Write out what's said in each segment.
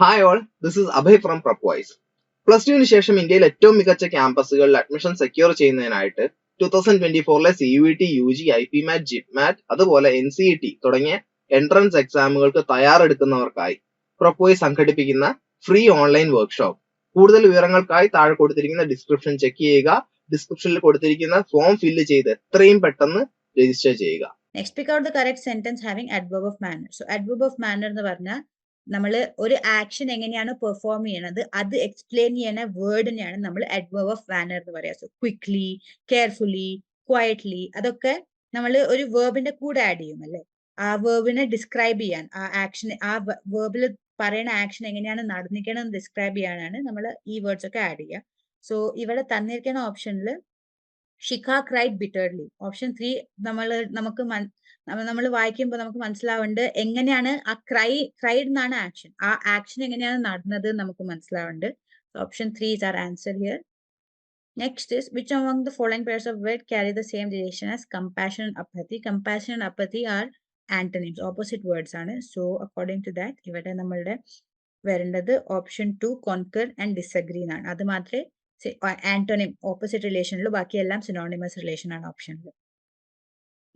Hi all, this is Abhay from Prepwise. Plus ടുവിന് ശേഷം ഇന്ത്യയിൽ ഏറ്റവും മികച്ച ക്യാമ്പസുകളിൽ അഡ്മിഷൻ സെക്യൂർ ചെയ്യുന്നതിനായിട്ട് 2024 CUET, UG, IPMAT, JIPMAT അതുപോലെ NCET തുടങ്ങിയ എൻട്രൻസ് എക്സാമുകൾക്ക് തയ്യാറെടുക്കുന്നവർക്കായി പ്രപ്വൈസ് സംഘടിപ്പിക്കുന്ന ഫ്രീ ഓൺലൈൻ വർക്ക്ഷോപ്പ്. കൂടുതൽ വിവരങ്ങൾക്കായി താഴെ കൊടുത്തിരിക്കുന്ന ഡിസ്ക്രിപ്ഷൻ ചെക്ക് ചെയ്യുക. ഡിസ്ക്രിപ്ഷനിൽ കൊടുത്തിരിക്കുന്ന ഫോം ഫില്ല് ചെയ്ത് എത്രയും പെട്ടെന്ന് രജിസ്റ്റർ ചെയ്യുക. Next, pick out the correct sentence having adverb of manner. So, adverb of manner എന്ന് പറഞ്ഞാൽ നമ്മൾ ഒരു ആക്ഷൻ എങ്ങനെയാണ് പെർഫോം ചെയ്യണത് അത് എക്സ്പ്ലെയിൻ ചെയ്യുന്ന വേർഡിനെയാണ് നമ്മൾ adverb of manner എന്ന് പറയുക. സോ ക്വിക്ലി, കെയർഫുള്ളി, ക്വയറ്റ്ലി അതൊക്കെ നമ്മൾ ഒരു വേർബിന്റെ കൂടെ ആഡ് ചെയ്യും അല്ലെ. ആ വേർബിനെ ഡിസ്ക്രൈബ് ചെയ്യാൻ, ആ ആക്ഷൻ, ആ വേർബിൽ പറയുന്ന ആക്ഷൻ എങ്ങനെയാണ് നടന്നിരിക്കണമെന്ന് ഡിസ്ക്രൈബ് ചെയ്യാനാണ് നമ്മൾ ഈ വേർഡ്സ് ഒക്കെ ആഡ് ചെയ്യുക. സോ ഇവിടെ തന്നിരിക്കുന്ന ഓപ്ഷനിൽ ഷിഖ ക്രൈഡ് ബിറ്റർലി. ഓപ്ഷൻ 3 നമ്മൾ വായിക്കുമ്പോൾ നമുക്ക് മനസ്സിലാവുന്നുണ്ട് എങ്ങനെയാണ് ആ ക്രൈഡ് എന്നാണ് ആക്ഷൻ, ആ ആക്ഷൻ എങ്ങനെയാണ് നടന്നത് നമുക്ക് മനസ്സിലാവുന്നുണ്ട്. Option 3 is our answer here. Next is, which among the following pairs of words carry the same relation as compassion and apathy? Compassion and apathy are antonyms, opposite words ആണ്. So according to that ഇവിടെ നമ്മളുടെ വരേണ്ടത് option 2 conquer and disagree എന്നാണ്. അത് മാത്രമേ antonym opposite റിലേഷനിൽ, ബാക്കിയെല്ലാം synonymous relation ആണ് ഓപ്ഷനിൽ.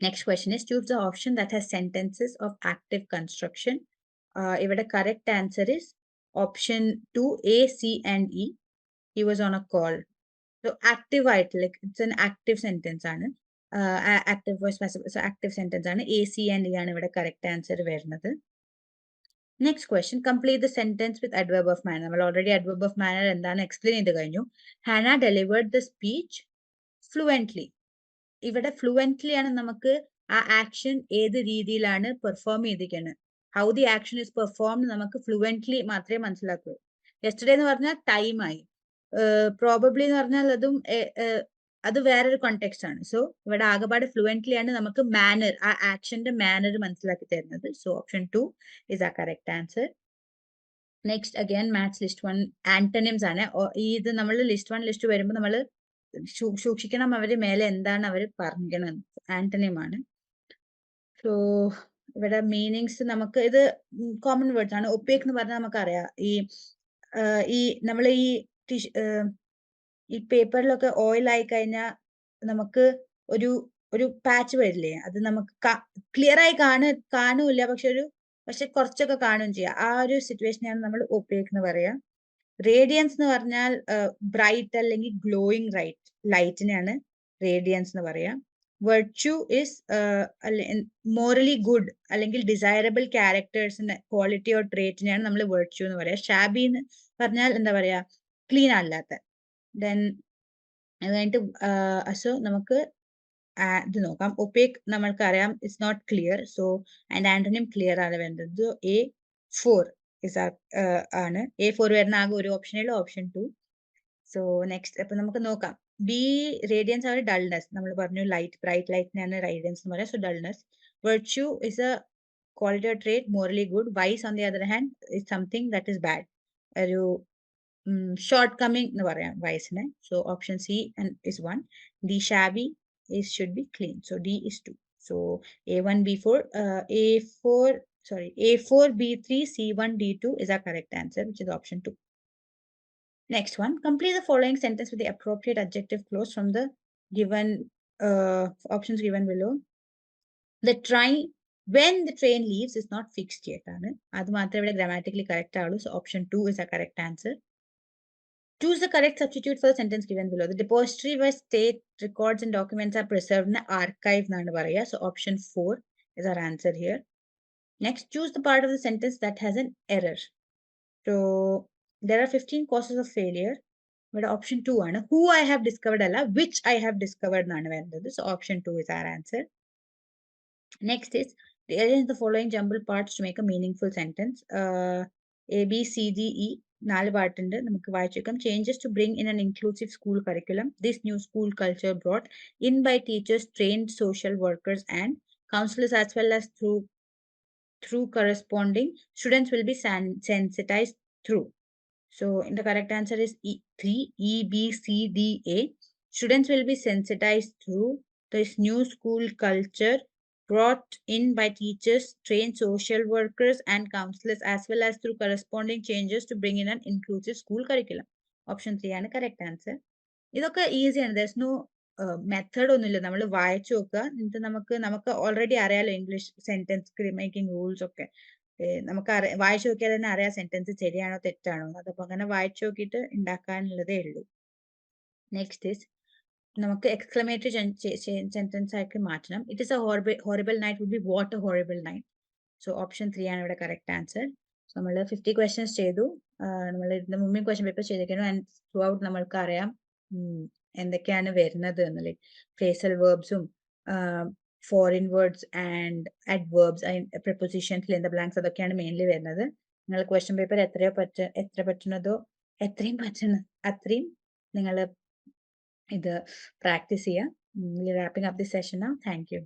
Next question is, choose the option that has sentences of active construction. ഇവിടെ correct answer is option 2, A, C and E. He was on a call. So active ആയിട്ട്, like it's an active sentence ആണ്. Active voice passive, so active sentence ആണ്. A, C and E ആണ് ഇവിടെ correct answer വരുന്നത്. Next question, complete the sentence with adverb of manner. നമ്മൾ already adverb of manner എന്താണ് explain ചെയ്ത് കഴിഞ്ഞു. Hannah delivered the speech fluently. ഇവിടെ ഫ്ലുവന്റ്ലി ആണ് നമുക്ക് ആ ആക്ഷൻ ഏത് രീതിയിലാണ് പെർഫോം ചെയ്തിരിക്കുന്നത്, how the action is perform നമുക്ക് ഫ്ലുവന്റ്ലി മാത്രമേ മനസ്സിലാക്കൂ. യെസ്റ്റർഡേ എന്ന് പറഞ്ഞാൽ ടൈമായി, പ്രോബബ്ലി എന്ന് പറഞ്ഞാൽ അത് വേറൊരു കോണ്ടെക്സ്റ്റ് ആണ്. സോ ഇവിടെ ആകെപ്പാട് ഫ്ലുവന്റ്ലി ആണ് നമുക്ക് മാനർ, ആ ആക്ഷന്റെ മാനർ മനസ്സിലാക്കി തരുന്നത്. സോ ഓപ്ഷൻ 2 ഇസ് ആ correct answer. Next again maths list 1 ആന്റണിംസ് ആണ്. ഇത് നമ്മൾ ലിസ്റ്റ് 1 ലിസ്റ്റ് വരുമ്പോൾ നമ്മൾ സൂക്ഷിക്കണം അവര് മേലെ എന്താണ് അവർ പറഞ്ഞിരിക്കണം. ആന്റണിം ആണ്. സോ ഇവിടെ മീനിങ്സ് നമുക്ക് ഇത് കോമൺ വേർഡ്സ് ആണ്. ഒപ്പേക്ക് എന്ന് പറഞ്ഞാൽ നമുക്കറിയാം, ഈ നമ്മൾ ഈ പേപ്പറിലൊക്കെ ഓയിൽ ആയി കഴിഞ്ഞാൽ നമുക്ക് ഒരു പാച്ച് വരില്ലേ, അത് നമുക്ക് ക്ലിയർ ആയി കാണൂല, പക്ഷെ കുറച്ചൊക്കെ കാണുകയും ചെയ്യാം. ആ ഒരു സിറ്റുവേഷനാണ് നമ്മൾ ഒപ്പേക്ക് എന്ന് പറയാ. റേഡിയൻസ് എന്ന് പറഞ്ഞാൽ ബ്രൈറ്റ് അല്ലെങ്കിൽ ഗ്ലോയിങ് ലൈറ്റിനെയാണ് റേഡിയൻസ് എന്ന് പറയാം. വെർച്യു ഇസ് മോറലി ഗുഡ് അല്ലെങ്കിൽ ഡിസൈറബിൾ ക്യാരക്ടേഴ്സിന്റെ ക്വാളിറ്റി ഓർ ട്രേറ്റിനെയാണ് നമ്മൾ വെർച്യു എന്ന് പറയാം. ഷാബി എന്ന് പറഞ്ഞാൽ എന്താ പറയാ, ക്ലീൻ അല്ലാത്ത. ദെൻ അത് കഴിഞ്ഞിട്ട് സോ നമുക്ക് ഇത് നോക്കാം. ഒപ്പേക്ക് നമ്മൾക്ക് അറിയാം ഇറ്റ്സ് നോട്ട് ക്ലിയർ. സോ അതിന്റെ ആന്റണിം ക്ലിയർ ആണ് വേണ്ടത്. A4 ആണ്. A4 വരുന്ന ആകെ ഒരു ഓപ്ഷനേ ഉള്ളൂ, ഓപ്ഷൻ 2. സോ നെക്സ്റ്റ് അപ്പൊ നമുക്ക് നോക്കാം. ബി റേഡിയൻസ് ആണ് ഡൾനെസ്. നമ്മൾ പറഞ്ഞു ബ്രൈറ്റ് ലൈറ്റിനാണ് റേഡിയൻസ് എന്ന് പറയാം. So dullness. Virtue is a quality or trait, morally good. Vice on the other hand is something that is bad, ഒരു ഷോർട്ട് കമ്മിങ് എന്ന് പറയാം വൈസിനെ. So option C is 1. D shabby should be clean. So D is 2. So A1, B4, A4, B3, C1, D2 is our correct answer, which is option 2. Next one, complete the following sentence with the appropriate adjective clause from the given options given below. The train, when the train leaves, is not fixed yet. Adu mathram ivide grammatically correct avu. So option 2 is a correct answer. Choose the correct substitute for the sentence given below. The depository where state records and documents are preserved in the archive. So option 4 is our answer here. Next, choose the part of the sentence that has an error. So there are 15 causes of failure. But option 2 ആണ്. Who I have discovered alla, which I have discovered എന്നാണ് വരുന്നത്. So option 2 is our answer. Next is, arrange the following jumbled parts to make a meaningful sentence. A, B, C, D, E. 4 പാർട്ടുണ്ട്, നമുക്ക് വായിച്ചേക്കാം. Changes to bring in an inclusive school curriculum. This new school culture brought in by teachers, trained social workers and counselors, as well as through corresponding students will be sensitized through. So the correct answer is 3, E, B, C, D, A. Students will be sensitized through this new school culture brought in by teachers, trained social workers and counselors, as well as through corresponding changes to bring in an inclusive school curriculum. Option 3 ആണ് correct answer. ഇതൊക്കെ ഈസിയാണ്. there's no method ഒന്നുമില്ല. നമ്മൾ വായിച്ചു നോക്കുക. എന്നിട്ട് നമുക്ക് already അറിയാലോ ഇംഗ്ലീഷ് സെന്റൻസ് മേക്കിംഗ് റൂൾസ് ഒക്കെ. നമുക്ക് വായിച്ചു നോക്കിയാൽ തന്നെ അറിയാം സെന്റൻസ് ശരിയാണോ തെറ്റാണോ. അതപ്പോ അങ്ങനെ വായിച്ചു നോക്കിയിട്ട് ഉണ്ടാക്കാനുള്ളതേ ഉള്ളൂ. നെക്സ്റ്റ് ഈസ് നമുക്ക് എക്സ്ക്ലമേറ്ററി സെന്റൻസ് ആക്കി മാറ്റണം. It is a horrible night would be what a horrible night. So option 3 ആണ് ഇവിടെ കറക്റ്റ് ആൻസർ. സോ നമ്മൾ 50 ക്വസ്റ്റ്യൻസ് ചെയ്തു. നമ്മൾ ഇതിന്റെ മുമ്പേ ക്വസ്റ്റ്യൻ പേപ്പർ ചെയ്തിരിക്കുന്നു. ആൻഡ് ത്രൂ ഔട്ട് നമ്മൾക്ക് അറിയാം എന്തൊക്കെയാണ് വരുന്നത് എന്നുള്ളത്. ഫ്രേസൽ വേർബ്സും foreign words and adverbs prepositions in the blanks അതൊക്കെയാണ് മെയിൻലി വരുന്നത്. നിങ്ങൾ ക്വസ്റ്റ്യൻ പേപ്പർ എത്ര പറ്റുന്നതോ അത്രയും നിങ്ങൾ ഇത് പ്രാക്ടീസ് ചെയ്യാം. Wrapping up the session now. Thank you.